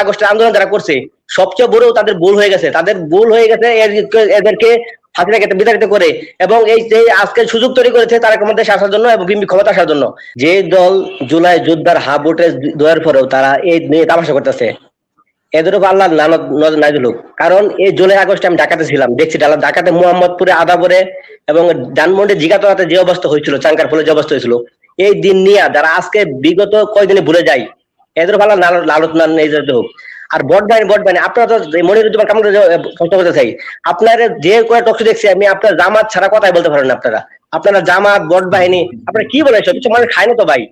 আগস্টের আন্দোলন যারা করছে সবচেয়ে বড় তাদের ভুল হয়ে গেছে, এদেরকে হাসিনাকে বিতাড়িত করে এবং এই যে আজকে সুযোগ তৈরি করেছে তারা ক্ষমতায় আসার জন্য এবং বিএনপি ক্ষমতা আসার জন্য। যে দল জুলাই যোদ্ধার হাফ ভোটে দেওয়ার পরেও তারা এই নিয়ে তামাশা করতেছে, এদের উপর আল্লাহ নাযিল হোক। কারণ এই জুলাই আগস্টে আমি ঢাকাতে ছিলাম, দেখছি ঢাকাতে মোহাম্মদপুরে, আদাবরে এবং ধানমন্ডি জিগাতলাতে যে অবস্থা হয়েছিল, চাঙ্কার ফলে যে অবস্থা হয়েছিল, এই দিন নিয়ে যারা আজকে বিগত কয়দিনে ভুলে যায় এদের ভালো আলোচনা নেই হোক। আর বট বাহিনী আপনারা তো মনিরুজ্জামান কামরুল প্রশ্ন করতে চাই, আপনার যে কয়েক টকশো দেখছি আমি, আপনার জামাত ছাড়া কথাই বলতে পারেন না। আপনারা জামাত বট বাহিনী আপনারা কি বলেন? সব কিছু মানুষ খায় না তো ভাই,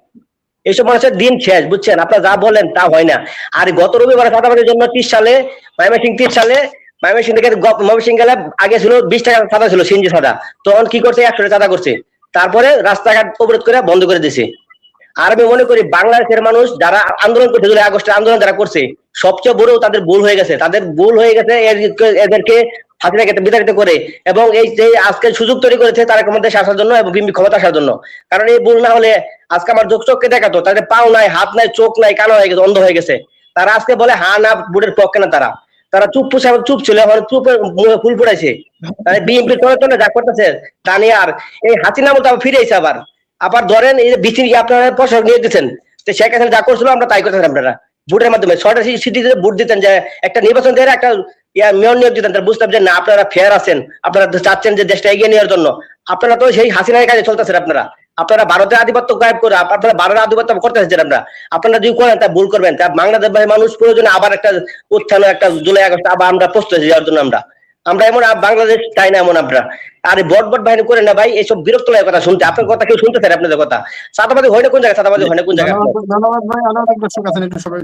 এইসব মানুষের দিন শেষ, বুঝছেন? আপনারা যা বলেন তা হয় না। আর গত রবিবার চাঁদাবাজির জন্য 30 সালে ময়মনসিংহ থেকে ময়মনসিংহ গেলে আগে ছিল 20 টাকা চাঁদা ছিল, সিএনজি চাঁদা, তখন কি করছে 100 টাকা চাঁদা করছে, তারপরে রাস্তাঘাট অবরোধ করে বন্ধ করে দিয়েছে। আর আমি মনে করি বাংলাদেশের মানুষ যারা আন্দোলন করছে, জুলাই আগস্টের আন্দোলন যারা করছে সবচেয়ে বড় তাদের ভুল হয়ে গেছে, এদেরকে হাসিনাকে বিতাড়িত করে এবং এই যে আজকে সুযোগ তৈরি করেছে তারা ক্ষমতায় আসার জন্য এবং বিএনপি ক্ষমতা আসার জন্য। কারণ এই ভুল না হলে আজকে আমার চোখকে দেখাতো, তাদের পাও নাই, হাত নাই, চোখ নাই, কালো হয়ে গেছে, অন্ধ হয়ে গেছে। তারা আজকে বলে হা না বুটের পক্ষে না, তারা চুপ ছিল, এখন চুপে ফুল ফুটাইছে। বিএনপি যা করতেছে তা নিয়ে আর এই হাসিনা মতো ফিরে এসে আবার ধরেন এই বিসি আপনারা প্রশাসক নিয়ে দিচ্ছেন, শেখ হাসিনা যা করছিল আমরা তাই করতেছেন। আপনারা ভোটের মাধ্যমে 6টা সিটিতে ভোট দিতেন, যে একটা নির্বাচন দিয়ে একটা মেয়র নিয়োগ দিতেন, তারা বুঝতাম যে না আপনারা ফেয়ার আছেন, আপনারা চাচ্ছেন যে দেশটা এগিয়ে নেওয়ার জন্য। আপনারা তো সেই হাসিনার কাজে চলতেছেন। আপনারা ভারতের আধিপত্য গায়েব করে আপনারা ভারতের আধিপত্য করতেছেন। আপনারা যদি করেন তা ভুল করবেন। তা বাংলাদেশ মানুষ প্রয়োজনে আবার একটা উত্থান, একটা জুলাই আগস্ট আবার আমরা প্রস্তুত যাওয়ার জন্য আমরা এমন বাংলাদেশ চাই না এমন। আমরা আর বট বাহিনী করে না ভাই, এইসব বিরক্ত লাগে কথা শুনতে। আপনার কথা কেউ শুনতে চায় আপনাদের কথা? চাঁদাবাজি হয় না কোন জায়গায়? চাঁদাবাজি হয় না কোন জায়গায়? ধন্যবাদ ভাই, অনেক দর্শক আছেন একটু সবাই